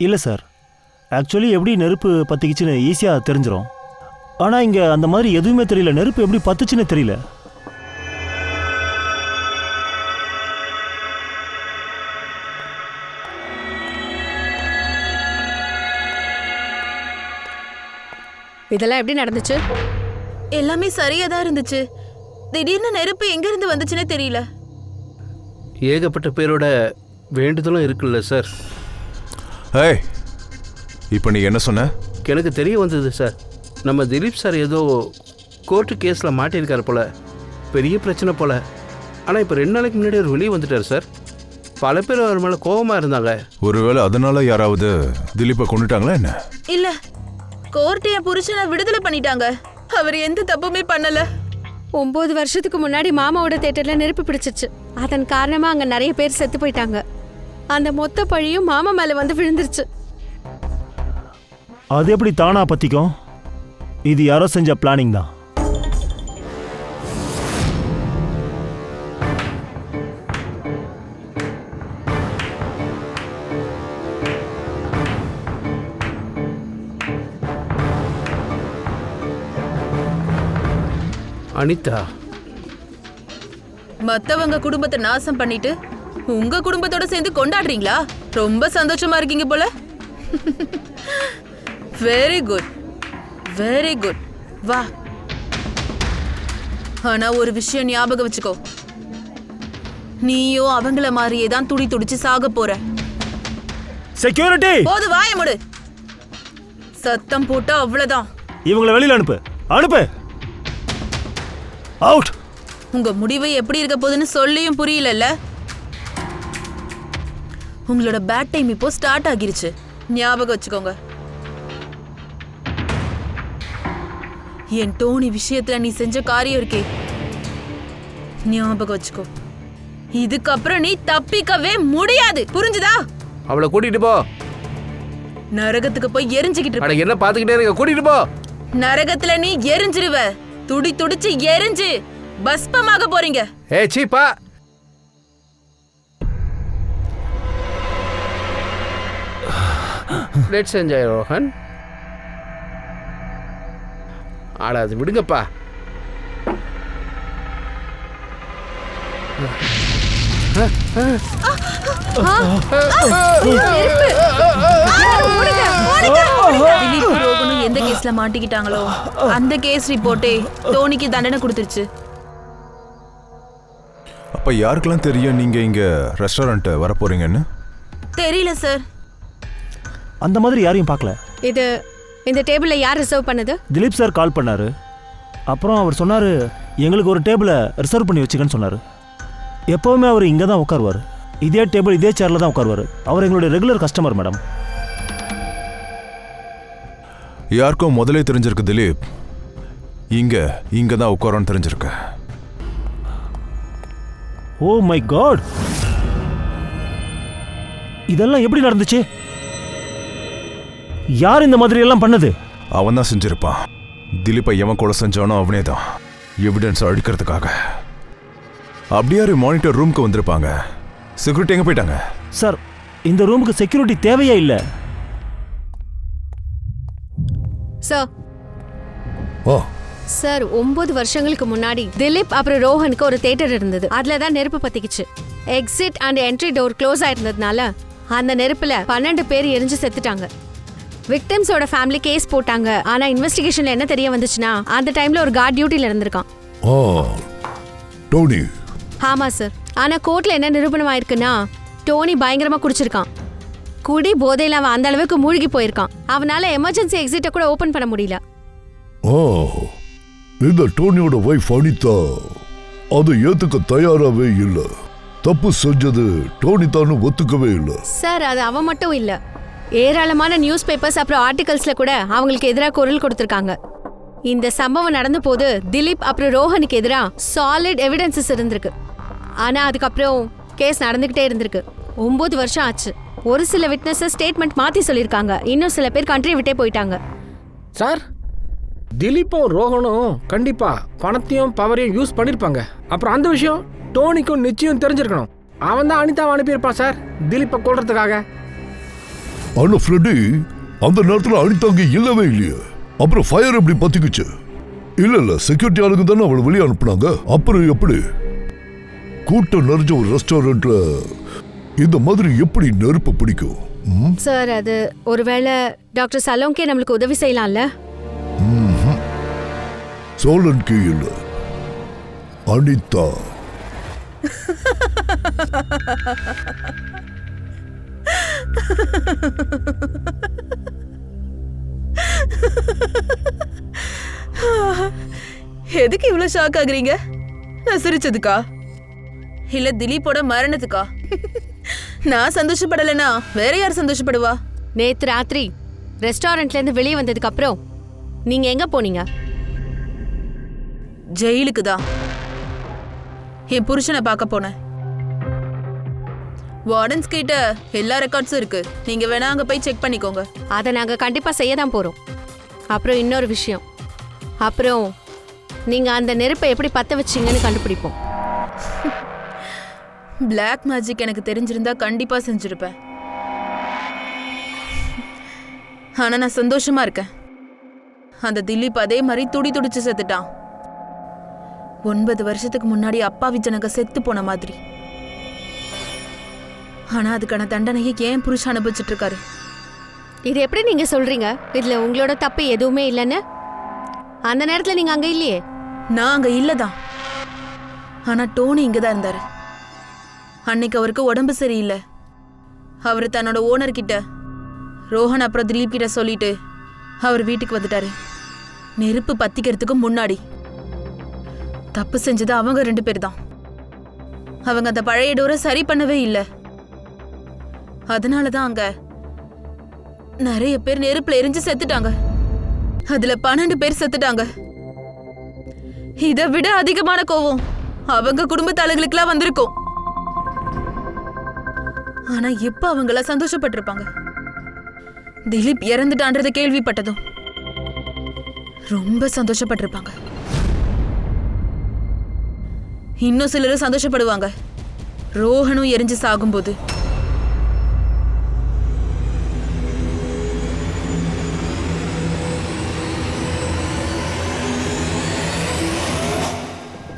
இல்லை sir, actually எப்படி நெருப்பு பற்றிக்கிச்சுன்னு ஈஸியாக தெரிஞ்சிடும். ஆனால் இங்கே அந்த மாதிரி எதுவுமே தெரியல. நெருப்பு எப்படி பத்துச்சுன்னு தெரியல. இதெல்லாம் எப்படி நடந்துச்சு? எல்லாமே சரியா தான் இருந்துச்சு. திடீர்னு நெருப்பு எங்க இருந்து வந்துச்சுன்னே தெரியல. ஏகப்பட்ட பேரோட வேண்டுதலும் இருக்குல்ல சார். ஏய், இப்போ நீ என்ன சொன்ன? எனக்கு தெரிய வந்தது சார், நம்ம திலீப் சார் ஏதோ கோர்ட்டு கேஸில் மாட்டியிருக்காரு போல, பெரிய பிரச்சனை போல. ஆனால் இப்போ 2 நாளைக்கு முன்னாடி அவர் வெளியே வந்துட்டார் சார். பல பேர் அவர் மேலே கோபமாக இருந்தாங்க. ஒருவேளை அதனால யாராவது திலீப்பை கொண்டுட்டாங்களா என்ன? இல்ல, கோர்ட் என் புருஷனை விடுதலை பண்ணிட்டாங்க. அவர் எந்த தப்புமே பண்ணல. 9 வருஷத்துக்கு முன்னாடி மாமாவோட தேட்டர்ல நெருப்பு பிடிச்சிச்சு. அதன் காரணமா அங்க நிறைய பேர் செத்து போயிட்டாங்க. அந்த மொத்த பழியும் மாமா மேல வந்து விழுந்துருச்சு. அது எப்படி தானா பற்றிக்கும்? இது யாரோ செஞ்ச பிளானிங் தான். அனிதா, மத்தவங்க குடும்பத்தை நாசம் பண்ணிட்டு உங்க குடும்பத்தோட சேர்ந்து கொண்டாடுறீங்களா? ரொம்ப சந்தோஷமா இருக்கீங்க போல. Very good, very good. வா. ஆனா ஒரு விஷயம் ஞாபகம் வச்சுக்கோ, நீயோ அவங்கள மாதிரியே தான் துடி துடிச்சு சாக போற. செக்யூரிட்டி, போது வாய மூடு. சத்தம் போட்டா அவ்வளவுதான். இவங்களை வெளியில அனுப்பு, அனுப்பு. அவுட். உங்க முடிவு எப்படி இருக்க போகுதுன்னு சொல்லியும் புரியலல்ல. உங்களோட பேட் டைம் இப்போ ஸ்டார்ட் ஆகிருச்சு. ஞாபகம் வச்சுக்கோங்க. என் டோனி விஷயத்துல நீ செஞ்ச காரியம் இருக்கே, ஞாபகம் வச்சுக்கோ. இதுக்கப்புறம் நீ தப்பிக்கவே முடியாது. புரிஞ்சுதா? அவளை கூட்டிட்டு போ. நரகத்துக்கு போய் எரிஞ்சுக்கிட்டு அட என்ன பாத்துக்கிட்டே இருக்க, கூட்டிட்டு போ. நரகத்துல நீ எரிஞ்சிருவ. துடி துடிச்சு எரிஞ்சு பஸ்பமாக போறீங்க. ஏ சீப்பா. Let's enjoy Rohan. ஆட அது விடுங்கப்பா. திலீப் ரோகனும் எந்த கேஸ்ல மாட்டிக்கிட்டாங்களோ அந்த கேஸ் ரிப்போர்ட்டே டோனிக்கு தண்டனை கொடுத்துருச்சு. அப்ப யாருக்கெல்லாம் தெரியும் நீங்க இங்க ரெஸ்டாரண்ட் வர போறீங்கன்னு? தெரியல சார். அந்த மாதிரி யாரையும் பார்க்கல. இது இந்த டேபிள்ல யார் ரிசர்வ் பண்ணது? திலீப் சார் கால் பண்ணாரு. அப்புறம் அவர் சொன்னாரு எங்களுக்கு ஒரு டேபிளை ரிசர்வ் பண்ணி வச்சுக்கன்னு சொன்னாரு. எப்பவுமே அவர் இங்கே தான் உட்காருவார். இதே டேபிள் இதே சேர்ல தான் உட்காருவார். அவர் எங்களுடைய ரெகுலர் கஸ்டமர் மேடம். யாருக்கும் முதலே தெரிஞ்சிருக்கு திலீப் இங்க தான் உட்காரோன்னு தெரிஞ்சிருக்கு. ஓ மை காட், இதெல்லாம் எப்படி நடந்துச்சு? யார் இந்த மாதிரி எல்லாம் பண்ணது? அவன் தான் செஞ்சிருப்பான். திலீப்பை எவன் கொலை செஞ்சானோ அவனே தான், எவிடன்ஸ் அழிக்கிறதுக்காக. அப்படியாரு மானிட்டர் ரூமுக்கு வந்திருப்பாங்க. செக்யூரிட்டி எங்க போயிட்டாங்க? சார், இந்த ரூமுக்கு செக்யூரிட்டி தேவையே இல்லை. சார் சார் 9 வருஷங்களுக்கு முன்னாடி திலீப் அப்புறம் ரோஹனுக்கு ஒரு தியேட்டர் இருந்தது. அதுல தான் நெருப்பு பத்திக்கிச்சு. Exit and entry door close ஆயிருந்ததுனால அந்த நெருப்புல 12 பேர் எரிஞ்சு செத்துட்டாங்க. விக்டிம்ஸோட ஃபேமிலி கேஸ் போட்டாங்க. ஆனா இன்வெஸ்டிகேஷன்ல என்ன தெரிய வந்துச்சுன்னா அந்த டைம்ல ஒரு கார்ட் டியூட்டில இருந்திருக்கான். டோனி. ஆமா சார். ஆனா கோர்ட்ல என்ன நிரூபணம் ஆயிருக்குன்னா டோனி பயங்கரமா குடிச்சிருக்கான். குடி போதையில அவன் அந்த அளவுக்கு மூழ்கி போயிருக்கான். அவனால எமர்ஜென்சி எக்ஸிட்ட கூட ஓபன் பண்ண முடியல. இந்த டோனியோட வைஃப் அனிதா அதை ஏத்துக்க தயாராவே இல்ல. தப்பு செஞ்சது டோனி தானு ஒத்துக்கவே இல்ல. சார், அது அவன் மட்டும் இல்ல, ஏராளமான நியூஸ் பேப்பர்ஸ் அப்புறம் ஆர்டிகல்ஸ்ல கூட அவங்களுக்கு எதிராக குரல் கொடுத்திருக்காங்க. இந்த சம்பவம் நடந்த போது திலீப் அப்புறம் ரோஹனுக்கு எதிராக சாலிட் எவிடன்சஸ் இருந்திருக்கு. ஆனா அதுக்கப்புறம் கேஸ் நடந்துகிட்டே இருந்திருக்கு. 9 வருஷம் ஆச்சு. ஒரு சில விட்னஸஸ் ஸ்டேட்மெண்ட் மாத்தி சொல்லியிருக்காங்க. இன்னும் சில பேர் கண்ட்ரி விட்டே போயிட்டாங்க. சார், திலீப்பும் ரோஹனும் கண்டிப்பா பணத்தையும் பவரையும் யூஸ் பண்ணிருப்பாங்க. அப்புறம் அந்த விஷயம் டோனிக்கும் நிச்சயம் தெரிஞ்சிருக்கணும். அவன் தான் அனிதாவை அனுப்பியிருப்பான் சார் திலீப்பை கொல்றதுக்காக. ஆனா ஃப்ரெடி, அந்த நேரத்துல அனிதாங்க இல்லவே இல்லையே. அப்புறம் ஃபயர் எப்படி பத்திக்குச்சு? இல்ல செக்யூரிட்டி ஆளுங்க தானே அவளை வெளியே அனுப்புனாங்க. அப்புறம் எப்படி? கூட்டம் நிறைஞ்ச ஒரு ரெஸ்டாரண்ட்ல இந்த மாதிரி எப்படி நெருப்பு பிடிக்கும்? சார், அது ஒருவேளை டாக்டர் சலோங்கே நம்மளுக்கு உதவி செய்யலாம்ல? சோலன்கி இல்ல, அனிதா. எதுக்கு இவ்வளவு ஷாக் ஆகுறீங்க? நான் சிரிச்சதுக்கா இல்ல திலீப்போட மரணத்துக்கா? நான் சந்தோஷப்படலைன்னா வேற யார் சந்தோஷப்படுவா? நேத்து ராத்திரி ரெஸ்டாரண்ட்ல இருந்து வெளியே வந்ததுக்கு அப்புறம் நீங்க எங்க போனீங்க? ஜெயிலுக்கு தான். என் புருஷனை பார்க்க போனேன். வார்டன்ஸ் கிட்ட எல்லா ரெக்கார்ட்ஸும் இருக்கு. நீங்க வேணா அங்க போய் செக் பண்ணிக்கோங்க. அதை நாங்க கண்டிப்பா செய்ய தான் போறோம். அப்புறம் இன்னொரு விஷயம், அப்புறம் நீங்க அந்த நெருப்பை எப்படி பத்த வச்சீங்கன்னு கண்டுபிடிப்போம். பிளாக் மேஜிக் எனக்கு தெரிஞ்சிருந்தா கண்டிப்பா செஞ்சிருப்பேன். ஆனா நான் சந்தோஷமா இருக்கேன். அந்த திலீப் அதே மாதிரி துடிச்சு செத்துட்டான். 9 வருஷத்துக்கு முன்னாடி அப்பாவி ஜனங்க செத்து போன மாதிரி. ஆனா அதுக்கான தண்டனையை ஏன் புருஷன் அனுபவிச்சுட்டு இருக்காரு? இது எப்படி நீங்க சொல்றீங்க? இதுல உங்களோட தப்பு எதுவுமே இல்லைன்னு? அந்த நேரத்துல நீங்க அங்க இல்லையே. நான் அங்க இல்லதான். ஆனா டோனி இங்கதான் இருந்தாரு. அன்னைக்கு அவருக்கு உடம்பு சரியில்லை. அவர் தன்னோட ஓனர் கிட்ட, ரோஹன் அப்புறம் திலீப் கிட்ட சொல்லிட்டு அவர் வீட்டுக்கு வந்துட்டாரு. நெருப்பு பத்திக்கிறதுக்கு முன்னாடி. தப்பு செஞ்சது அவங்க 2 பேர் தான். அவங்க அந்த பழைய டோரை சரி பண்ணவே இல்லை. அதனாலதான் அங்க நிறைய பேர் நெருப்புல எரிஞ்சு செத்துட்டாங்க. அதுல 12 பேர் செத்துட்டாங்க. இதை விட அதிகமான கோவம் அவங்க குடும்பத்தாளுகளுக்கெல்லாம் வந்திருக்கும். ஆனா இப்ப அவங்கள சந்தோஷப்பட்டிருப்பாங்க. திலீப் இறந்துட்டான்றத கேள்விப்பட்டதும் ரொம்ப சந்தோஷப்பட்டிருப்பாங்க. இன்னும் சிலரும் சந்தோஷப்படுவாங்க ரோஹனும் எரிஞ்சு சாகும்போது.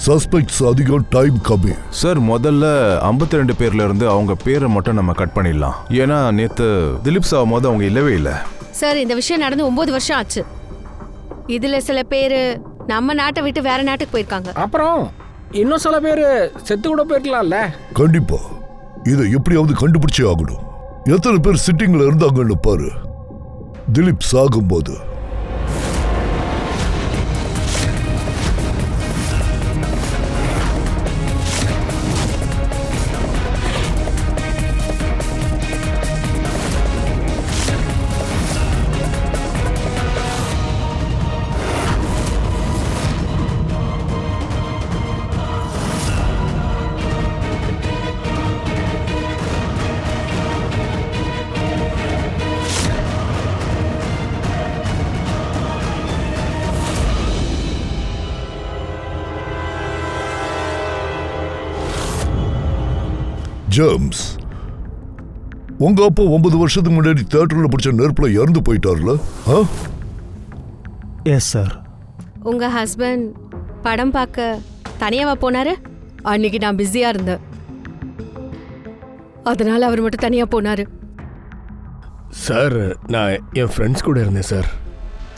சஸ்பெக்ட்ஸ் அதிகம், டைம் கம்மி. சார், முதல்ல 52 பேர்ல இருந்து அவங்க பேரை மட்டும் நம்ம கட் பண்ணிடலாம். ஏன்னா நேத்து திலீப் சாகும் போது அவங்க இல்லவே இல்லை. சார், இந்த விஷயம் நடந்து 9 வருஷம் ஆச்சு. இதுல சில பேரு நம்ம நாட்டை விட்டு வேற நாட்டுக்கு போயிருக்காங்க. அப்புறம் இன்னும் சில பேர் செத்து கூட போயிருக்கலாம்ல. கண்டிப்பா இதை எப்படியாவது கண்டுபிடிச்சே ஆகணும். எத்தனை பேர் சிட்டிங்ல இருந்தாங்கன்னு பாரு திலீப் சாகும்போது. ஜேம்ஸ், உங்க அப்பா 9 வருஷத்துக்கு முன்னாடி தியேட்டர்ல பிடிச்ச நெருப்புல இறந்து போயிட்டார்ல? Yes sir. உங்க ஹஸ்பண்ட் படம் பார்க்க தனியாவா போனாரு? அன்னைக்கு நான் பிஸியா இருந்தேன், அதனால அவர் மட்டும் தனியா போனாரு. சார், நான் என் ஃப்ரெண்ட்ஸ் கூட இருந்தேன் சார்.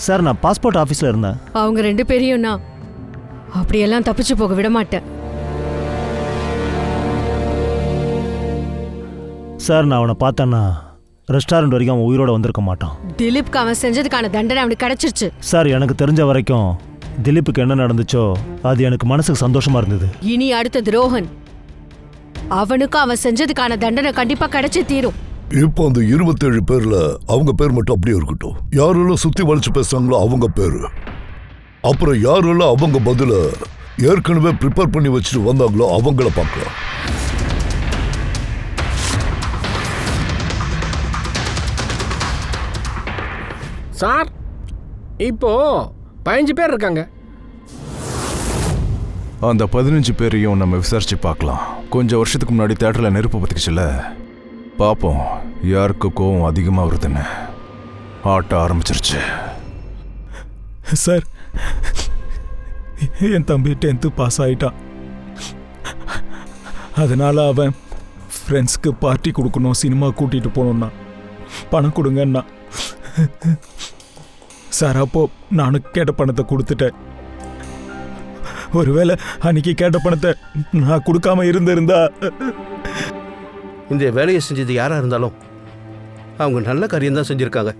சார், நான் பாஸ்போர்ட் ஆஃபீஸில் இருந்தேன். அவங்க 2 பேரையும் நான் அப்படியெல்லாம் தப்பிச்சு போக விட மாட்டேன். சார், நான் அவனை பார்த்தேன்னா ரெஸ்டாரண்ட் வரைக்கும் அவன் உயிரோட வந்திருக்க மாட்டான். திலீப்க்கு அவன் செஞ்சதுக்கான தண்டனை அவனுக்கு கிடைச்சிருச்சு. சார், எனக்கு தெரிஞ்ச வரைக்கும் திலீப்புக்கு என்ன நடந்துச்சோ அது எனக்கு மனசுக்கு சந்தோஷமா இருந்தது. இனி அடுத்தது ரோஹன். அவனுக்கு அவன் செஞ்சதுக்கான தண்டனை கண்டிப்பா கிடைச்சே தீரும். இப்போ அந்த 27 பேர்ல அவங்க பேர் மட்டும் அப்படியே இருக்கட்டும். யாரெல்லாம் சுத்தி வளைச்சு பேசுறாங்களோ அவங்க பேரு, அப்புறம் யாரெல்லாம் அவங்க பதில ஏற்கனவே ப்ரிப்பேர் பண்ணி வச்சுட்டு வந்தாங்களோ அவங்கள பார்க்கலாம். சார், இப்போ 15 பேர் இருக்காங்க. அந்த 15 பேரையும் நம்ம விசாரிச்சு பார்க்கலாம். கொஞ்சம் வருஷத்துக்கு முன்னாடி தியேட்டர்ல நெருப்பு பத்திக்குச்சுல, பாப்போம் யாருக்கு கோவம் அதிகமாக வருதுன்னு. ஆட்ட ஆரம்பிச்சிருச்சு. சார், என் தம்பி 10th பாஸ் ஆயிட்டான். அதனால அவன் ஃப்ரெண்ட்ஸ்க்கு பார்ட்டி கொடுக்கணும், சினிமா கூட்டிகிட்டு போகணுன்னா பணம் கொடுங்கன்னா. சார், அப்போ நானும் கேட்ட பணத்தை கொடுத்துட்டேன். ஒருவேளை அன்னைக்கு கேட்ட பணத்தை நான் கொடுக்காம இருந்திருந்தா. இந்த வேலையை செஞ்சது யாராக இருந்தாலும் அவங்க நல்ல காரியம் தான் செஞ்சுருக்காங்க.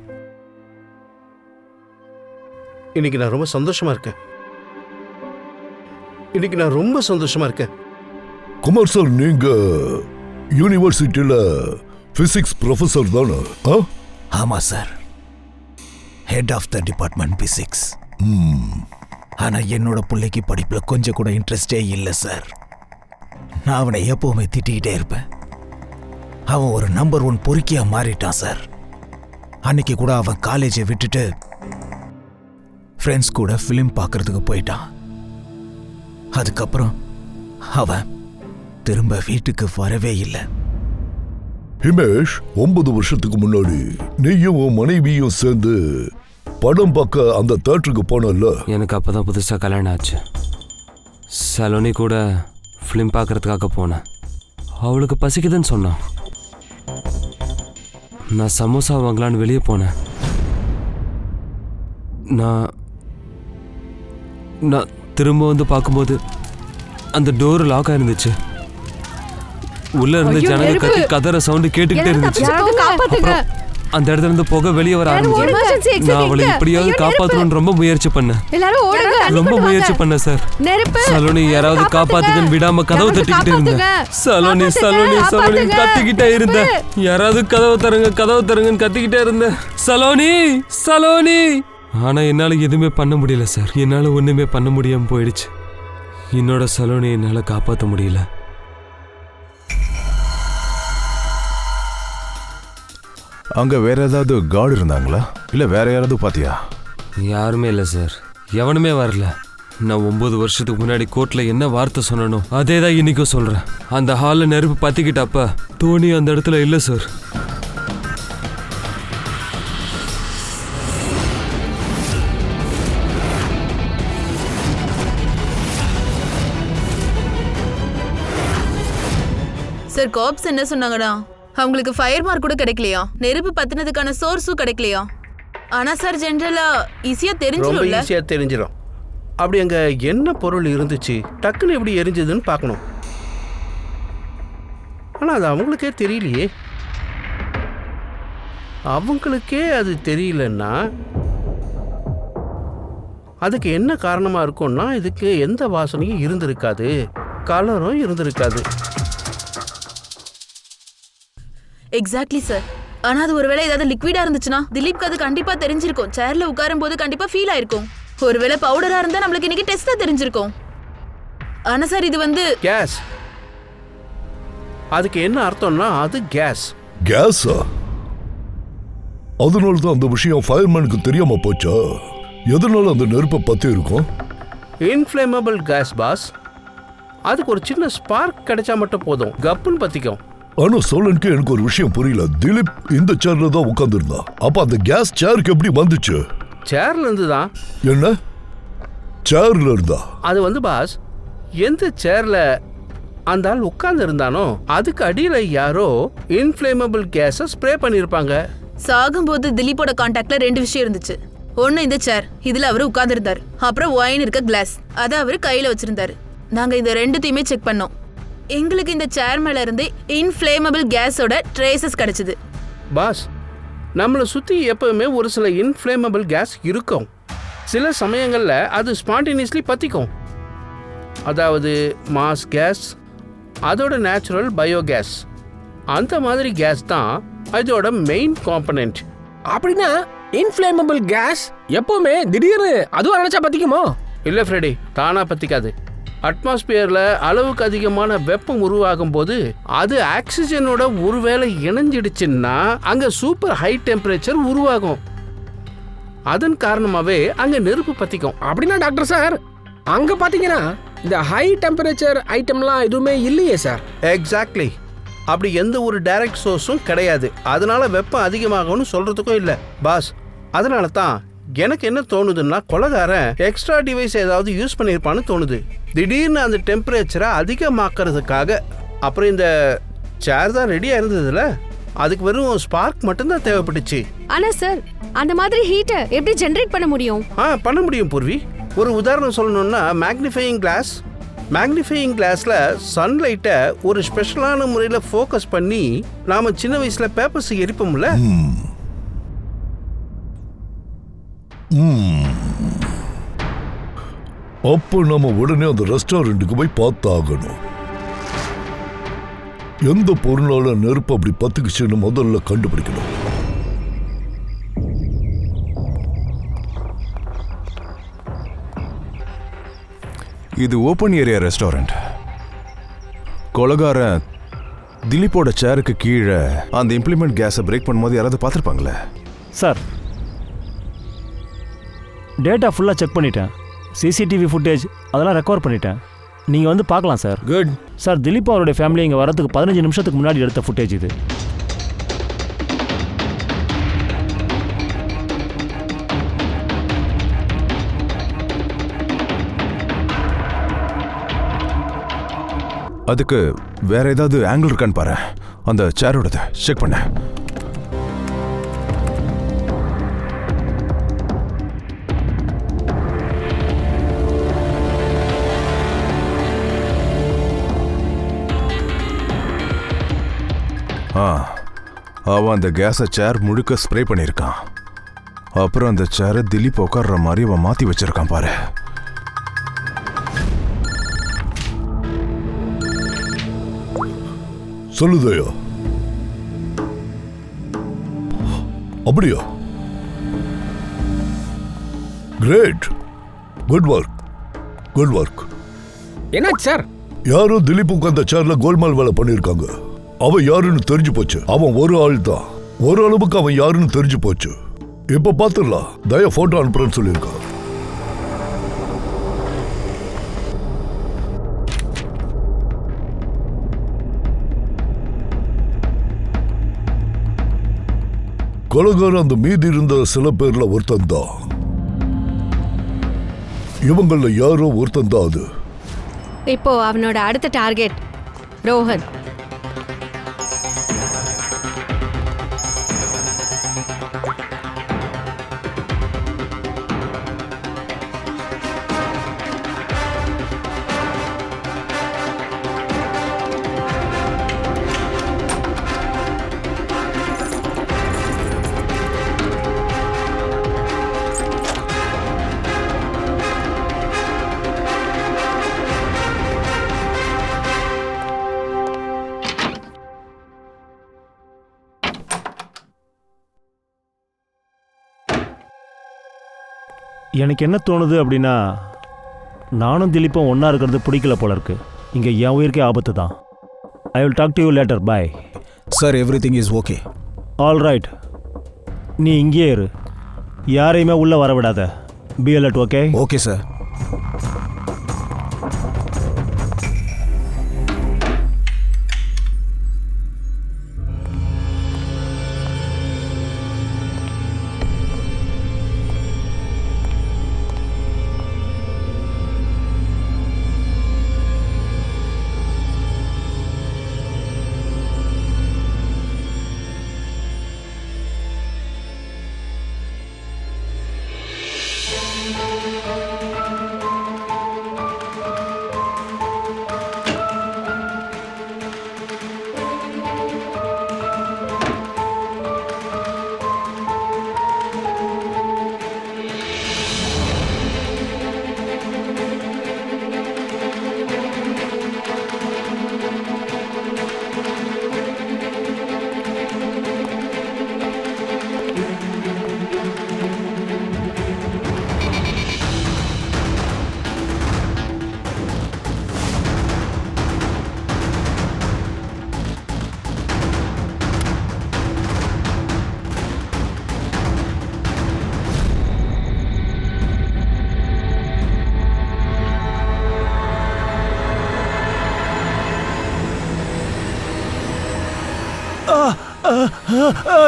இன்னைக்கு நான் ரொம்ப சந்தோஷமா இருக்கேன். குமார் சார், நீங்க யூனிவர்சிட்டியில பிசிக்ஸ் ப்ரொஃபஸர் தானே? ஆமாம் sir, head of the department physics. ஆனால் என்னோட பிள்ளைக்கு படிப்பில் கொஞ்சம் கூட இன்ட்ரெஸ்டே இல்லை சார். நான் அவனை எப்போவுமே திட்டிகிட்டே இருப்பேன். அவன் ஒரு நம்பர் 1 பொறுக்கியாக மாறிட்டான் சார். அன்னைக்கு கூட அவன் காலேஜை விட்டுட்டு ஃப்ரெண்ட்ஸ் கூட ஃபிலிம் பார்க்கறதுக்கு போயிட்டான். அதுக்கப்புறம் அவன் திரும்ப வீட்டுக்கு வரவே இல்லை. ஹிமேஷ், 9 வருஷத்துக்கு முன்னாடி நீயும் உன் மனைவியும் சேர்ந்து படம் பார்க்க அந்த தியேட்டருக்கு போனல. எனக்கு அப்பதான் புதுசாக கல்யாணம் ஆச்சு. சலோனி கூட ஃபிலிம் பார்க்கறதுக்காக போனேன். அவளுக்கு பசிக்குதுன்னு சொன்னான். நான் சமோசா வாங்கலான்னு வெளியே போனேன். நான் திரும்ப வந்து பார்க்கும்போது அந்த டோர் லாக் ஆயிருந்துச்சு. உள்ள இருந்து ஜனங்க கத்தி கதற சவுண்டு கேட்டுக்கிட்டே இருந்துச்சு. அப்புறம் அந்த இடத்துல இருந்து புகை வெளியே வர ஆரம்பிச்சு. நான் அவளை எப்படியாவது காப்பாற்றணும்னு ரொம்ப முயற்சி பண்ணேன் சார். சலோனி, யாராவது காப்பாத்துக்கன்னு விடாம கதவு தட்டிக்கிட்டே இருந்தேன். சலோனி சலோனி சலோனி கத்திக்கிட்டே இருந்தேன். யாராவது கதவு தருங்கன்னு கத்திக்கிட்டே இருந்தேன். சலோனி சலோனி. ஆனா என்னால எதுவுமே பண்ண முடியல சார். என்னால ஒண்ணுமே பண்ண முடியாம போயிடுச்சு. என்னோட சலோனி என்னால காப்பாற்ற முடியல. அங்க வேற ஏதாவது கார்டு இருந்தாங்களா, இல்ல வேற யாராவது பாத்தியா? யாருமே இல்லை சார். எவனுமே வரல. நான் 9 வருஷத்துக்கு முன்னாடி கோர்ட்ல என்ன வார்த்தை சொன்னனோ அதே தான் இன்னைக்கும் சொல்றேன். அந்த ஹாலில் நெருப்பு பத்திக்கிட்டப்ப தோனி அந்த இடத்துல இல்லை சார். சார், காப்ஸ் என்ன சொன்னாங்கடா, அவங்களுக்கு ஃபயர் மார்க் கூட கிடைக்கலையா, நெருப்பு பத்தினதுக்கான சோர்ஸும் கிடைக்கலையா. ஆனா சார், ஜெனரலா ஈஸியா தெரிஞ்சிடும். அப்படி அங்க என்ன பொருள் இருந்துச்சு, டக்குன்னு எப்படி எரிஞ்சதுன்னு பார்க்கணும். ஆனா அது அவங்களுக்கே தெரியலையே. அவங்களுக்கே அது தெரியலன்னா அதுக்கு என்ன காரணமா இருக்கும்னா, இதுக்கு எந்த வாசனையும் இருந்திருக்காது, கலரும் இருந்திருக்காது. Exactly sir. ஆனா அது ஒருவேளை ஏதாவது லிக்விடா இருந்துச்சுன்னா திலீப்க்கு அது கண்டிப்பா தெரிஞ்சிருக்கும். சேர்ல உட்காரும் போது கண்டிப்பா ஃபீல் ஆயிருக்கும். ஒருவேளை பவுடரா இருந்தா நம்மளுக்கு இன்னைக்கு டெஸ்டா தெரிஞ்சிருக்கும். ஆனா சார், இது வந்து கேஸ். அதுக்கு என்ன அர்த்தம்னா அது கேஸா? அதனால தான் அந்த விஷயம் ஃபயர்மேனுக்கு தெரியாம போச்சா? எதனால அந்த நெருப்பை பத்தி இருக்கும்? Inflammable gas boss. அதுக்கு ஒரு சின்ன ஸ்பார்க் கிடைச்சா மட்டும் போதும், கப்புன்னு பத்திக்கும். ஆனா சோலனுக்கு எனக்கு ஒரு விஷயம் புரியல. திலீப் இந்த சேர்ல தான் உட்கார்ந்து இருந்தா. அப்ப அந்த கேஸ் சேருக்கு எப்படி வந்துச்சு? சேர்ல இருந்து தான். என்ன சேர்ல இருந்தா? அது பாஸ், எந்த சேர்ல அந்த ஆள் உட்கார்ந்து இருந்தானோ அதுக்கு அடியில யாரோ இன்ஃப்ளேமபிள் கேஸை ஸ்ப்ரே பண்ணிருப்பாங்க. சாகும்போது திலீப்போட கான்டாக்ட்ல 2 விஷயம் இருந்துச்சு. ஒன்னு இந்த சேர், இதுல அவரு உட்கார்ந்து இருந்தாரு. அப்புறம் ஒயின் இருக்க கிளாஸ், அதை அவரு கையில வச்சிருந்தாரு. நாங்க இந்த 2த்தையுமே செக் பண்ணோம். எங்களுக்கு இந்த சேர் மேல இருந்து இன்ஃப்ளேமபிள் கேஸோட ட்ரேசஸ் கிடைச்சது. பாஸ், நம்மளை சுத்தி எப்பவுமே ஒரு சில இன்ஃப்ளேமபிள் கேஸ் இருக்கும். சில சமயங்கள்ல அது ஸ்பான்டேனியஸ்லி பத்திக்கும். அதாவது மாஸ் கேஸ், அதோட நேச்சுரல் பயோகேஸ், அந்த மாதிரி கேஸ் தான் அதோட மெயின் காம்பனன்ட். அப்படின்னா இன்ஃப்ளேமபிள் கேஸ் எப்பவுமே திடீர்னு அதுவும் நினைச்சா பத்திக்குமோ? இல்லை ஃப்ரெடி, தானா பத்திக்காது. அட்மாஸ்பியர்ல அளவுக்கு அதிகமான வெப்பம் உருவாகும் போது அது ஆக்சிஜனோட ஒருவேளை இணைஞ்சிடுச்சுன்னா அங்க சூப்பர் ஹை டெம்பரேச்சர் உருவாகும். அதன் காரணமாவே அங்க நெருப்பு பத்திக்கும். அப்படின்னா டாக்டர் சார், அங்க பாத்தீங்கன்னா இந்த ஹை டெம்பரேச்சர் ஐட்டம்லாம் எதுவுமே இல்லையே சார்? எக்ஸாக்ட்லி. அப்படி எந்த ஒரு டைரக்ட் சோர்ஸும் கிடையாது. அதனால வெப்பம் அதிகமாகும்னு சொல்றதுக்கும் இல்லை பாஸ். அதனால தான் எனக்கு என்ன தோணுதுன்னா, கொலைகாரன் எக்ஸ்ட்ரா டிவைஸ் ஏதாவது யூஸ் பண்ணியிருப்பான்னு தோணுது. திடீர்னு அந்த டெம்பரேச்சரை அதிகமாக்குறதுக்காக. அப்புறம் இந்த சேர் தான் ரெடியாக இருந்ததுல, அதுக்கு வெறும் ஸ்பார்க் மட்டும்தான் தேவைப்பட்டுச்சு. ஆனா சார், அந்த மாதிரி ஹீட்டை எப்படி ஜெனரேட் பண்ண முடியும்? பண்ண முடியும் பூர்வி. ஒரு உதாரணம் சொல்லணும்னா, மேக்னிஃபையிங் கிளாஸில் சன்லைட்டை ஒரு ஸ்பெஷலான முறையில் ஃபோக்கஸ் பண்ணி நாம் சின்ன வயசில் பேப்பர்ஸ் எரிப்போம்ல. அப்போ நம்ம உடனே அந்த ரெஸ்டாரண்ட்டுக்கு போய் பார்த்தாகணும். எந்த பொருளால நெருப்பு அப்படி பத்துக்குச்சுன்னு முதல்ல கண்டுபிடிக்கணும். இது ஓப்பன் ஏரியா ரெஸ்டாரண்ட். கொலகாரன் திலீப்போட சேருக்கு கீழே அந்த இம்ப்ளிமெண்ட் கேஸை பிரேக் பண்ணும்போது யாராவது பார்த்துருப்பாங்களே? சார், டேட்டா ஃபுல்லாக செக் பண்ணிட்டேன். சிசிடிவி ஃபுட்டேஜ் அதெல்லாம் ரெக்கவர் பண்ணிட்டேன். நீங்கள் வந்து பார்க்கலாம் சார். குட் சார், திலீப் அவருடைய ஃபேமிலி இங்கே வரதுக்கு 15 நிமிஷத்துக்கு முன்னாடி எடுத்த ஃபுட்டேஜ் இது. அதுக்கு வேற ஏதாவது ஆங்கிள் இருக்கான்னு பாரு. அந்த சேரோடது செக் பண்ண. அவன் அந்த கேஸை சேர் முழுக்க ஸ்ப்ரே பண்ணியிருக்கான். அப்புறம் அந்த சேரை திலீப் உட்கார்ற மாதிரி அவன் மாற்றி வச்சிருக்கான் பாரு. சொல்லுதையா? அப்படியா? Great, good work, good work. என்னாச்சு சார்? யாரோ திலீப்புக்கு அந்த சேர்ல கோல்மால் வேலை பண்ணியிருக்காங்க. அவன் யாருன்னு தெரிஞ்சு போச்சு. அவன் ஒரு ஆள் தான். ஒரு அளவுக்கு அவன் யாருன்னு தெரிஞ்சு போச்சு. இப்ப பாத்துடலாம். தயா போட்டோ அனுப்புறேன்னு சொல்லியிருக்கான். கொலைகாரன் அந்த மீதி இருந்த சில பேர்ல ஒருத்தன் தான். இவங்கள யாரோ ஒருத்தன் தான் அது. இப்போ அவனோட அடுத்த டார்கெட் ரோஹன். எனக்கு என்ன தோணுது அப்படின்னா, நானும் திலீப்பும் ஒன்றா இருக்கிறது பிடிக்கல போல இருக்கு. இங்கே என் உயிருக்கே ஆபத்து தான். I will talk to you later. Bye sir. Everything is okay. All right. நீ இங்கேயே இரு. யாரையுமே உள்ளே வர விடாத. Be alert. Okay? Okay sir.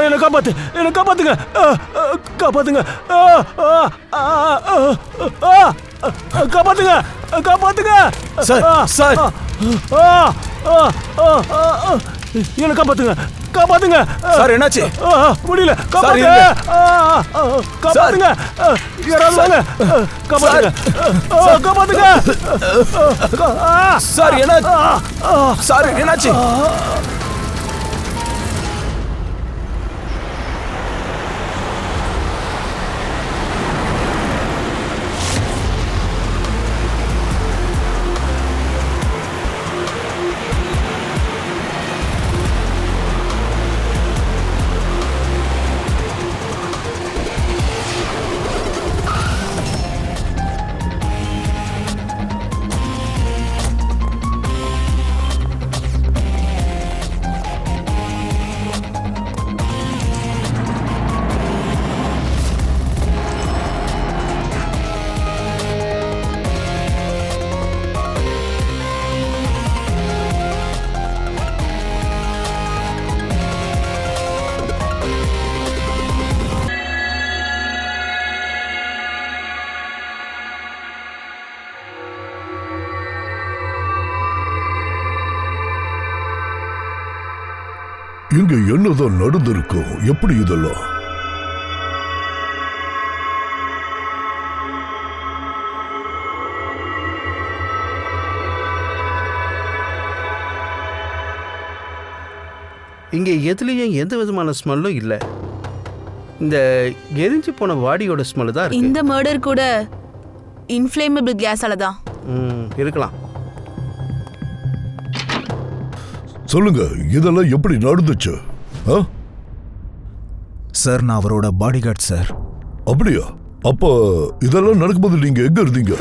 என்னை காப்பாத்து, என்னை காப்பாத்துங்க, காப்பாத்துங்க, காப்பாத்துங்க, காப்பாத்துங்க சார், சார். என்னை காப்பாத்துங்க, காப்பாத்துங்க சார். என்னாச்சு? முடியல, காப்பாத்துங்க, காப்பாத்துங்க, யாராவது வாங்க, காப்பாத்துங்க, காப்பாத்துங்க சார். என்னாச்சு சார்? என்னாச்சு? இங்க என்னதான் நடந்திருக்கும்? எப்படி இதெல்லாம்? இங்கே எதுலேயும் எந்த விதமான ஸ்மெல்லும் இல்லை. இந்த எரிஞ்சு போன வாடியோட ஸ்மெல் தான் இருக்கு. இந்த மர்டர் கூட இன்ஃப்ளேமபிள் கேஸால தான் இருக்கலாம். சொல்லுங்க, இதெல்லாம் எப்படி நடந்துச்சு? சார், நான் அவரோட பாடிகார்ட் சார். அப்படியா? அப்ப இதெல்லாம் நடக்கும்போது நீங்க எங்க இருந்தீங்க?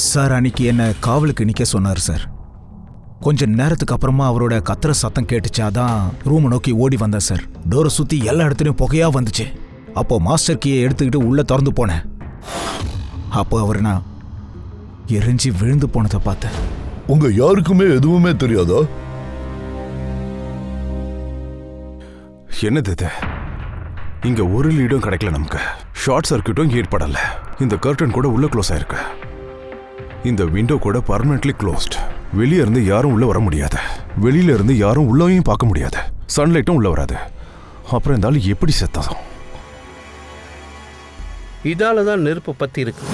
சார், அன்னைக்கு என்ன காவலுக்கு நிக்க சொன்னார் சார். கொஞ்ச நேரத்துக்கு அப்புறமா அவரோட கத்துற சத்தம் கேட்டுச்சு. அதான் ரூமை நோக்கி ஓடி வந்தேன் சார். டோரை சுத்தி எல்லா இடத்துலயும் புகையா வந்துச்சு. அப்போ மாஸ்டர் கீயை எடுத்துக்கிட்டு உள்ள திறந்து போனேன். அப்போ அவர் நான் எரிஞ்சு விழுந்து போனதை பார்த்தேன். உங்க யாருக்குமே எதுவுமே தெரியாதா? என்னது இது? இங்க ஒரு லீடும் கிடைக்கல நமக்கு. ஷார்ட் சர்க்கியூட்டும் ஏற்படல. இந்த கர்டன் கூட உள்ள க்ளோஸ் ஆயிருக்கு. இந்த விண்டோ கூட பர்மனன்ட்லி க்ளோஸ்ட். வெளியே இருந்து யாரும் உள்ள வர முடியாது. வெளியில இருந்து யாரும் உள்ளவையும் பார்க்க முடியாது. சன்லைட்டும் உள்ள வராது. அப்புறம் இருந்தாலும் எப்படி செத்ததும்? இதால தான் நெருப்பு பத்தி இருக்கு.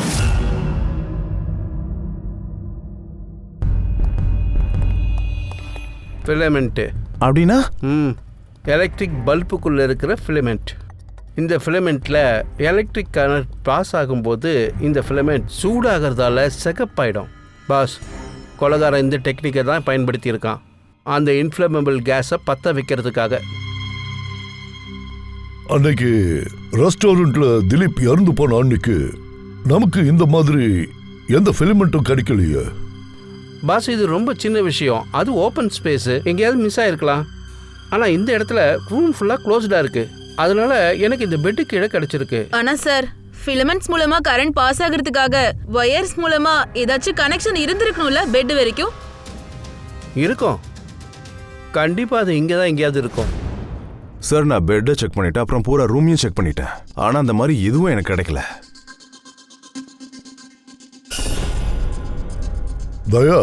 ஃபிலமெண்ட்டு அப்படின்னா? எலக்ட்ரிக் பல்புக்குள்ளே இருக்கிற ஃபிலமெண்ட். இந்த ஃபிலமெண்ட்டில் எலக்ட்ரிக் கரண்ட் பாஸ் ஆகும்போது இந்த ஃபிலமெண்ட் சூடாகிறதால செகப்பாயிடும். பாஸ், கொலகாரன் இந்த டெக்னிக்கை தான் பயன்படுத்தியிருக்கான், அந்த இன்ஃப்ளமபிள் கேஸை பற்ற வைக்கிறதுக்காக. அன்னைக்கு ரெஸ்டாரண்ட்ல திலீப் இறந்து போன அன்னைக்கு நமக்கு இந்த மாதிரி எந்த ஃபிலமெண்ட்டும் கிடைக்கலையே. பாஸ், இது ரொம்ப சின்ன விஷயம். அது ஓப்பன் ஸ்பேஸு, எங்கேயாவது மிஸ் ஆகிருக்கலாம். ஆனால் இந்த இடத்துல ரூம் ஃபுல்லாக க்ளோஸ்டாக இருக்குது. அதனால எனக்கு இந்த பெட்டு கீழே கிடைச்சிருக்கு. ஆனால் சார், ஃபிலமெண்ட்ஸ் மூலமா கரண்ட் பாஸ் ஆகிறதுக்காக வயர்ஸ் மூலமா ஏதாச்சும் கனெக்ஷன் இருந்திருக்கணும்ல பெட் வரைக்கும்? இருக்கும், கண்டிப்பா அது இங்கே தான் எங்கேயாவது இருக்கும். சார், நான் பெட்டை செக் பண்ணிட்டேன், அப்புறம் பூரா ரூமையும் செக் பண்ணிட்டேன். ஆனா அந்த மாதிரி எதுவும் எனக்கு கிடைக்கல. தயா,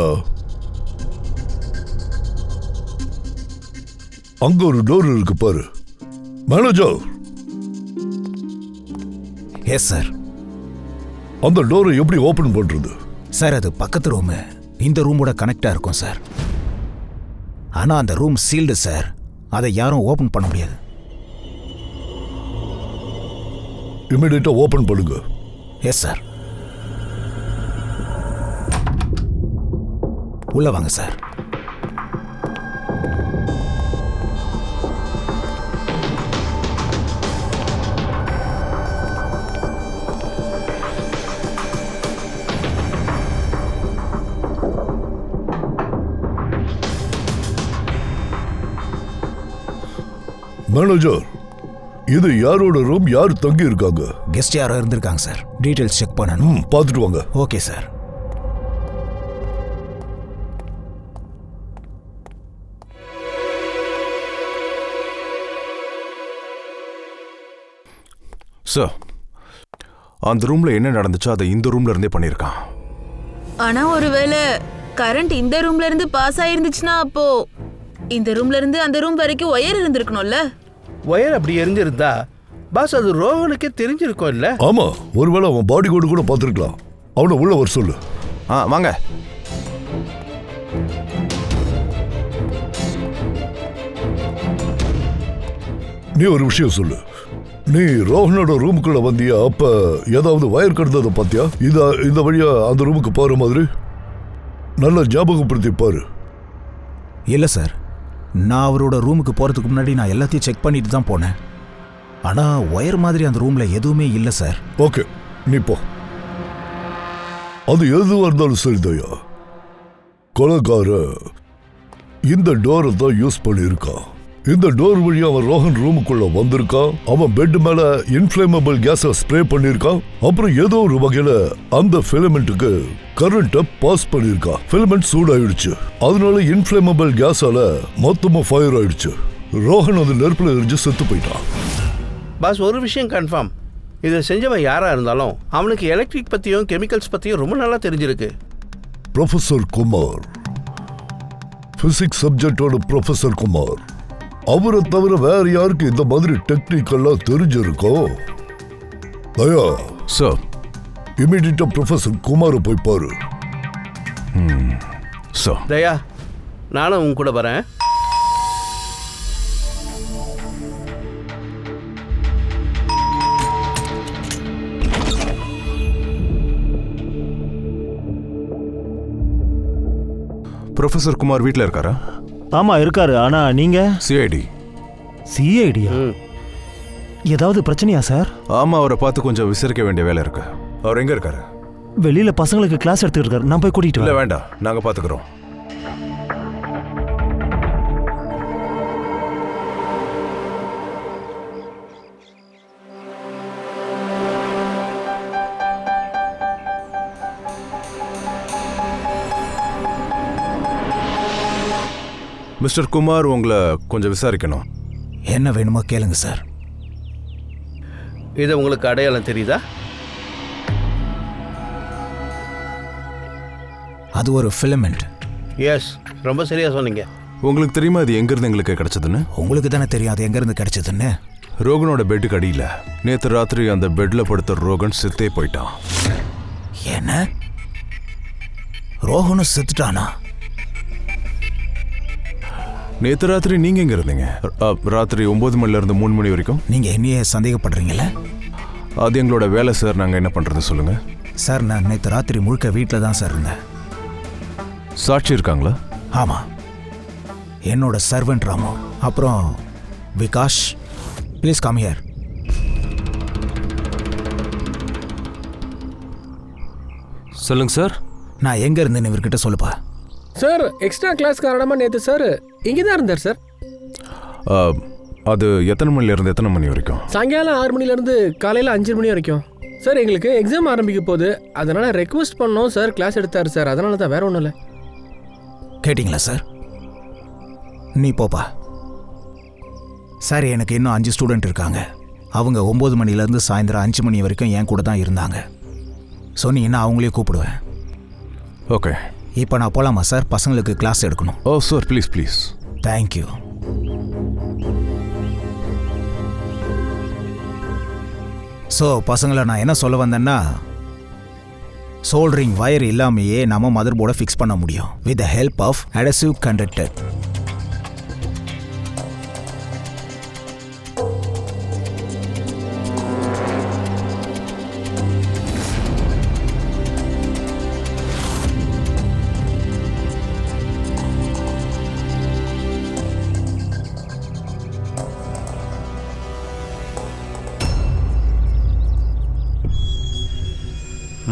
அங்க ஒரு டோர் இருக்கு பாரு. மேனேஜர். Yes sir. அந்த டோரை எப்படி ஓபன் பண்றது? சார், அது பக்கத்து ரூமு இந்த ரூமோட கனெக்டா இருக்கும் சார். ஆனா அந்த ரூம் சீல்டு சார். அதை யாரும் ஓபன் பண்ண முடியாது. இமிடியேட்டா ஓபன் பண்ணுங்க. Yes sir. உள்ள வாங்க சார். மேனேஜர், இது யாரோட ரூம்? யார் தங்கி இருக்காங்க? கெஸ்ட் யாரோ இருந்திருக்காங்க சார். டீடைல்ஸ் செக் பண்ணணும். பார்த்துட்டு வாங்க. Okay sir. சார், அந்த ரூம்ல என்ன நடந்துச்சோ அதை இந்த ரூம்ல இருந்தே பண்ணியிருக்கான். ஆனா ஒருவேளை கரண்ட் இந்த ரூம்ல இருந்து பாஸ் ஆயிருந்துச்சுன்னா அப்போ இந்த ரூம்ல இருந்து அந்த ரூம் வரைக்கும் ஒயர் இருந்திருக்கணும்ல. ஒயர் அப்படி எரிஞ்சிருந்தா பாஸ் அது ரோஹனுக்கே தெரிஞ்சிருக்கும் இல்ல? ஆமா, ஒருவேளை அவன் பாடி கோடு கூட பார்த்துருக்கலாம். அவனை உள்ள வர சொல்லு. வாங்க. நீ ஒரு விஷயம் சொல்லு. நீ ரோஹனோட ரூமுக்குள்ள வந்தியா? அப்ப ஏதாவது வயர் கடந்ததை பாத்தியா? இந்த வழியா அந்த ரூமுக்கு போற மாதிரி நல்ல ஞாபகப்படுத்தி பாரு. இல்லை சார், நான் அவரோட ரூமுக்கு போகிறதுக்கு முன்னாடி நான் எல்லாத்தையும் செக் பண்ணிட்டு தான் போனேன். ஆனால் ஒயர் மாதிரி அந்த ரூமில் எதுவுமே இல்லை சார். ஓகே, நீ போ. அது எதுவாக இருந்தாலும் சரி தயா, கொலைக்கார இந்த டோரை தான் யூஸ் பண்ணியிருக்கான். இந்த டோர் வழியா அவன் ரோஹன் ரூமுக்குள்ள வந்திருக்கான். அவன் பெட் மேல இன்ஃபிளேமபிள் கேஸை ஸ்ப்ரே பண்ணிருக்கான். அப்புறம் ஏதோ ஒரு வகையில அந்த ஃபிலமெண்ட்டுக்கு கரண்ட்டை பாஸ் பண்ணிருக்கான். ஃபிலமெண்ட் சூடாயிடுச்சு. அதனால இன்ஃபிளேமபிள் கேஸால மொத்தமா ஃபயர் ஆயிடுச்சு. ரோஹன் அது நெருப்புல எரிஞ்சு செத்து போயிட்டான். பாஸ், ஒரு விஷயம் கன்ஃபார்ம், இதை செஞ்சவன் யாரா இருந்தாலும் அவனுக்கு எலக்ட்ரிக் பத்தியும் கெமிக்கல்ஸ் பத்தியும் ரொம்ப நல்லா தெரிஞ்சிருக்கு. ப்ரொஃபசர் குமார், பிசிக்ஸ் சப்ஜெக்டோட ப்ரொஃபசர் குமார். அவரை தவிர வேற யாருக்கு இந்த மாதிரி டெக்னிக் எல்லாம் தெரிஞ்சிருக்கோம்? தயா சார், இமீடியட்டா ப்ரொஃபசர் குமாரை போய் பாரு. சார். தயா, நானும் உன் கூட வரேன். ப்ரொஃபசர் குமார் வீட்டில் இருக்காரா? ஆமா இருக்காரு. ஆனா நீங்க சிஐடி. சிஐடியா? ஏதாவது பிரச்சனையா சார்? ஆமா, அவரை பார்த்து கொஞ்சம் விசாரிக்க வேண்டிய வேலை இருக்கு. அவர் எங்க இருக்காரு? வெளியில பசங்களுக்கு கிளாஸ் எடுத்துட்டு இருக்காரு. நான் போய் கூட்டிட்டு இல்ல வேண்டாம், நாங்க பாத்துக்கிறோம். மிஸ்டர் குமார், உங்களை கொஞ்சம் விசாரிக்கணும். என்ன வேணுமோ கேளுங்க சார். இது உங்களுக்கு அடையாளம் தெரியுதா? அது ஒரு ஃபிலமெண்ட். எஸ், ரொம்ப சரியா சொன்னீங்க. உங்களுக்கு தெரியுமா அது எங்கிருந்து எங்களுக்கு கிடைச்சதுன்னு? உங்களுக்கு தானே தெரியும் அது எங்கிருந்து கிடைச்சதுன்னு. ரோகனோட பெட்டுக்கு அடியில் நேற்று ராத்திரி அந்த பெட்ல படுத்த ரோகன் செத்தே போயிட்டான். என்ன? ரோஹனும் செத்துட்டானா? நேற்று ராத்திரி நீங்க எங்க இருந்தீங்க? ராத்திரி 9 மணில இருந்து 3 மணி வரைக்கும். நீங்க என்னையே சந்தேகப்படுறீங்களா? அது எங்களோட வேலை சார். நாங்க என்ன பண்றது சொல்லுங்க சார். நான் நேற்று ராத்திரி முழுக்க வீட்டில் தான் சார் இருந்தேன். சாட்சி இருக்காங்களா? ஆமா, என்னோட சர்வெண்ட் ராமு, அப்புறம் விகாஷ். Please come here. சொல்லுங்க சார். நான் எங்க இருந்தேன்னு இவர்கிட்ட சொல்லுப்பா. சார், எக்ஸ்ட்ரா கிளாஸ் காரணமாக நேற்று சார் இங்கே தான் இருந்தார் சார். அது எத்தனை மணில இருந்து எத்தனை மணி வரைக்கும்? சாயங்காலம் 6 மணிலேருந்து காலையில் 5 மணி வரைக்கும். சார், எங்களுக்கு எக்ஸாம் ஆரம்பிக்க போகுது, அதனால் ரெக்வஸ்ட் பண்ணோம் சார். கிளாஸ் எடுத்தார் சார், அதனால தான், வேற ஒன்றும் இல்லை. கேட்டிங்களா சார்? நீ போப்பா. சார், எனக்கு இன்னும் 5 ஸ்டூடெண்ட் இருக்காங்க. அவங்க 9 மணிலேருந்து சாயந்தரம் 5 மணி வரைக்கும் என் கூட தான் இருந்தாங்க. சொன்னீங்கன்னா அவங்களே கூப்பிடுவேன். ஓகே. இப்போ நான் போகலாமா சார்? பசங்களுக்கு கிளாஸ் எடுக்கணும். Oh sir, please please. Thank you. So பசங்களை, நான் என்ன சொல்ல வந்தேன்னா, சோல்டரிங் வயர் இல்லாமையே நம்ம மதர் போர்டை ஃபிக்ஸ் பண்ண முடியும் with the help of adhesive conductor.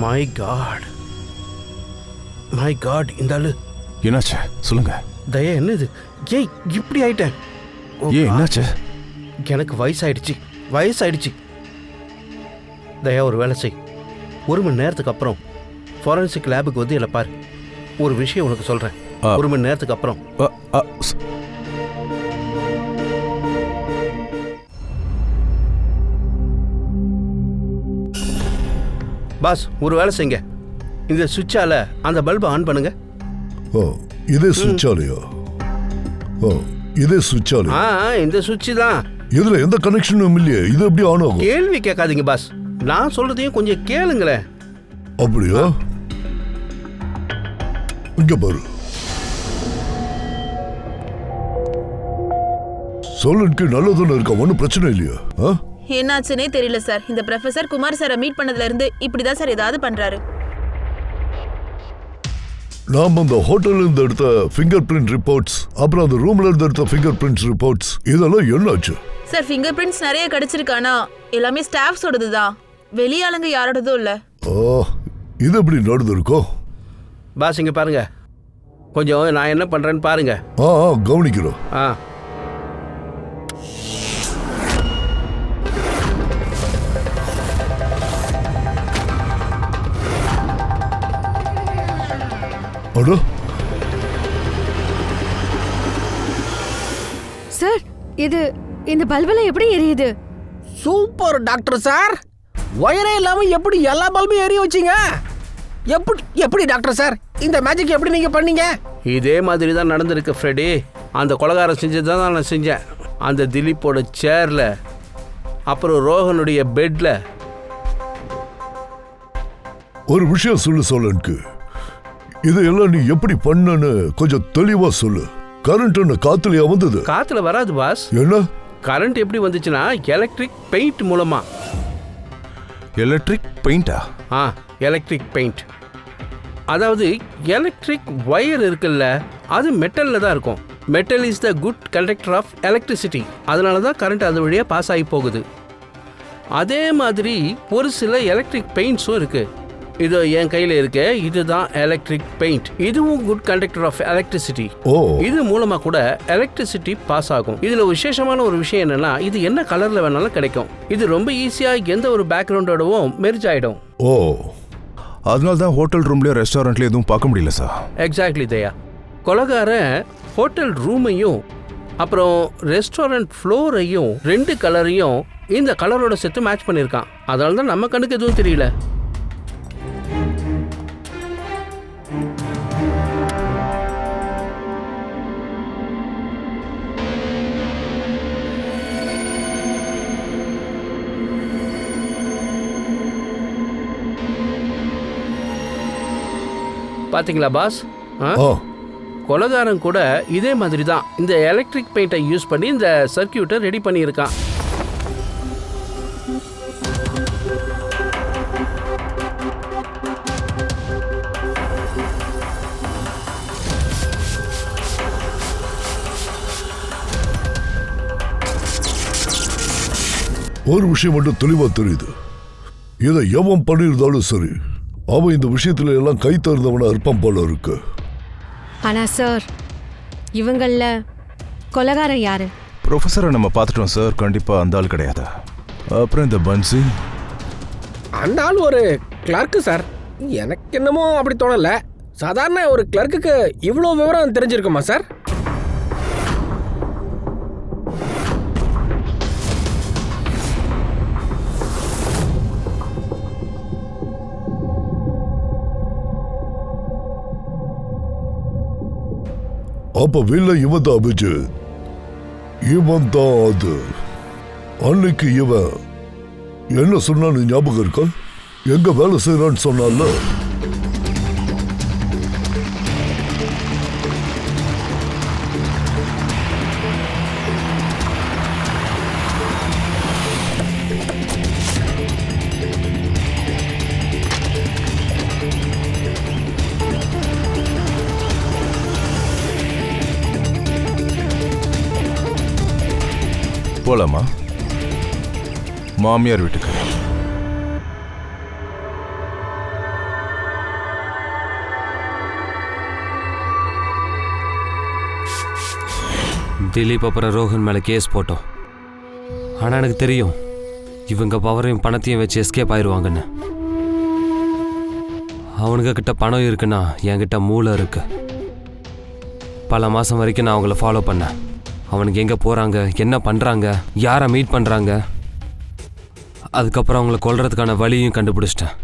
My god, my god, இந்த ஆளு. என்னாச்சு சொல்லுங்க. தயா, என்னது? ஏய், இப்படி ஆயிட்டேன். ஏன் என்னாச்சு? எனக்கு வயசாயிடுச்சு. தயா, ஒரு வேலை செய். 1 மணி நேரத்துக்கு அப்புறம் ஃபாரன்சிக் லேபுக்கு வந்து இல்லை பாரு. ஒரு விஷயம் உனக்கு சொல்கிறேன். 1 மணி நேரத்துக்கு அப்புறம். பாஸ் ஒரு வேலை செய்யுங்க, இந்த சுவிட்சால அந்த பல்பை ஆன் பண்ணுங்க. ஓ இதே சுவிட்ச் ஆலையா? ஓ இதே சுவிட்ச் ஆலையா? இந்த சுவிட்ச் தான். இதுல எந்த கனெக்ஷனும் இல்லையே, இது எப்படி ஆன் ஆகும்? கேள்வி கேட்காதீங்க பாஸ், நான் சொல்றதையும் கொஞ்சம் கேளுங்களேன். அப்படியா? இங்க பாரு, சோலனுக்கு நல்லதுன்னு இருக்கா, ஒன்றும் பிரச்சனை இல்லையா? என்னாச்சுன்னே தெரியல சார். இந்த ப்ரொஃபசர் குமார் சாரை மீட் பண்ணதுல இருந்து இப்படிதான் சார் ஏதாவது பண்றாரு. நாம அந்த ஹோட்டல்ல இருந்து எடுத்த ஃபிங்கர் பிரிண்ட் ரிப்போர்ட்ஸ், அப்புறம் அந்த ரூம்ல இருந்து எடுத்த ஃபிங்கர் பிரிண்ட்ஸ் ரிப்போர்ட்ஸ், இதெல்லாம் என்னாச்சு? சார் ஃபிங்கர் பிரிண்ட்ஸ் நிறைய கிடைச்சிருக்கானா எல்லாமே ஸ்டாஃப்ஸோடது தான், வெளியாளுங்க யாரோடதும் இல்ல. இது எப்படி நடந்திருக்கோ? பாஸ் இங்க பாருங்க, கொஞ்சம் நான் என்ன பண்றேன்னு பாருங்க. கவனிக்கிறோம். சார் இது இந்த பல்பெல்லாம் எப்படி எரியுது? சூப்பர் டாக்டர் சார், ஒயரே இல்லாம எப்படி எல்லா பல்பையும் எரிய வச்சீங்க? எப்படி டாக்டர் சார் இந்த மேஜிக் எப்படி நீங்க பண்ணீங்க? இதே மாதிரி தான் நடந்திருக்கு ஃப்ரெடி. அந்த கொலைகாரம் செஞ்சது தான் நான் செஞ்சேன். அந்த திலீப்போட சேர்ல, அப்புறம் ரோஹனுடைய பெட்ல. ஒரு விஷயம் சொல்லு சோலனுக்கு, இதெல்லாம் நீ எப்படி பண்ணன்னு கொஞ்சம் தெளிவா சொல்லு. கரண்ட் என்ன காத்துலயா வந்தது? காத்துல வராது பாஸ். என்ன கரண்ட் எப்படி வந்துச்சுன்னா எலக்ட்ரிக் பெயிண்ட் மூலமா. எலக்ட்ரிக் பெயிண்டா? Electric paint. அதாவது எலக்ட்ரிக் ஒயர் இருக்குல்ல, அது மெட்டல்ல தான் இருக்கும். Metal is the good conductor of electricity. அதனால தான் கரண்ட் அது வழியாக பாஸ் ஆகி போகுது. அதே மாதிரி ஒரு சில எலக்ட்ரிக் பெயிண்ட்ஸும் இருக்கு. இது என் கையில இருக்கு, இதுதான் எலக்ட்ரிக் பெயிண்ட். இதுவும் குட் கண்டக்டர் ஆஃப் எலக்ட்ரிசிட்டி. இது மூலமா கூட எலக்ட்ரிசிட்டி பாஸ் ஆகும். இதுல விசேஷமான ஒரு விஷயம் என்னன்னா, இது என்ன கலர்ல வேணாலும் கிடைக்கும். இது ரொம்ப ஈஸியா எந்த ஒரு பேக்ரவுண்டோடவும் மெர்ஜ் ஆயிடும். அதனால தான் ஹோட்டல் ரூம்லயும் ரெஸ்டாரண்ட்லயும் எதுவும் பார்க்க முடியல சார். எக்ஸாக்ட்லி தயா. கொலைகாரன் ஹோட்டல் ரூமையும் அப்புறம் ரெஸ்டாரண்ட் ஃப்ளோரையும் 2 கலரையும் இந்த கலரோட சேர்த்து மேட்ச் பண்ணியிருக்கான். அதனால தான் நம்ம கண்ணுக்கு எதுவும் தெரியல. பாத்தீங்களா பாஸ்? கொலைகாரன் கூட இதே மாதிரி தான் இந்த எலக்ட்ரிக் பெயிண்டை யூஸ் பண்ணி இந்த சர்க்கியூட்டை ரெடி பண்ணியிருக்கான். ஒரு விஷயம் மட்டும் தெளிவா தெரியுது, இதை எவன் பண்ணியிருந்தாலும் சரி, அவன் இந்த விஷயத்துல எல்லாம் கை தருந்தவனா இருப்பான் போல இருக்கு. ஆனா சார், இவங்கள கொலைகாரன் யாரு? ப்ரொஃபஸரை நம்ம பார்த்துட்டோம் சார், கண்டிப்பா அந்த ஆள் கிடையாது. அப்புறம் இந்த பன்சி, அந்த ஆள் ஒரு கிளர்க்கு சார். எனக்கு என்னமோ அப்படி தோணல. சாதாரண ஒரு கிளர்க்குக்கு இவ்வளோ விவரம் தெரிஞ்சிருக்குமா சார்? அப்ப வில்ல இவன் தான் அபிஜித், இவன் தான் அது. அன்னைக்கு இவன் என்ன சொன்னான்னு ஞாபகம் இருக்கா? எங்க வேலை செய்யறான்னு சொன்னால. போலாமா மாமியார் வீட்டுக்கு? திலீப் அப்புறம் ரோஹன் மேலே கேஸ் போட்டோம். ஆனால் எனக்கு தெரியும் இவங்க பவரையும் பணத்தையும் வச்சு எஸ்கேப் ஆயிடுவாங்கன்னு. அவனுங்க கிட்ட பணம் இருக்குன்னா என்கிட்ட மூளை இருக்கு. பல மாதம் வரைக்கும் நான் அவங்கள ஃபாலோ பண்ணேன். அவனுக்கு எங்கே போகிறாங்க, என்ன பண்ணுறாங்க, யாரை மீட் பண்ணுறாங்க, அதுக்கப்புறம் அவங்கள கொல்றதுக்கான வழியும் கண்டுபிடிச்சிட்டேன்.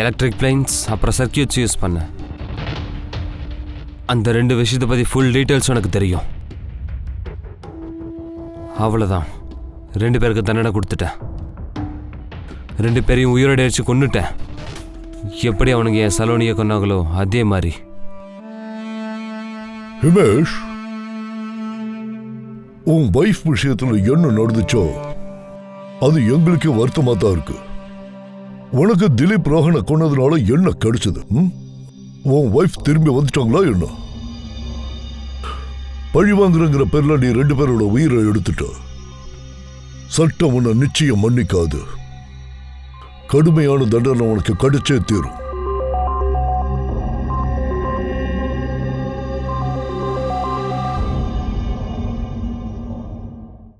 எலக்ட்ரிக் பிளைன்ஸ் அப்புறம் சர்க்கியூட்ஸ் யூஸ் பண்ணேன். அந்த 2 விஷயத்தை பற்றி ஃபுல் டீட்டெயில்ஸ் எனக்கு தெரியும். அவ்வளோதான். 2 பேருக்கு தண்டனை கொடுத்துட்டேன். 2 பேரையும் உயிரோட அடிச்சு கொன்னுட்டேன். எப்படி அவனுங்க என் சலோனியை கொன்னாங்களோ அதே மாதிரி. ஹிமேஷ், உன் வைஃப் விஷயத்துல என்ன நடந்துச்சோ அது எங்களுக்கே வருத்தமா தான் இருக்கு. உனக்கு திலீப் ரோஹனை கொன்னதுனால என்ன கிடைச்சது? உன் வைஃப் திரும்பி வந்துட்டாங்களா என்ன? பழி வாங்குறங்கிற பேர்ல நீ 2 பேரோட உயிரை எடுத்துட்ட. சட்டம் உன்னை நிச்சயம் மன்னிக்காது. கடுமையான தண்டனை உனக்கு கிடைச்சே தீரும்.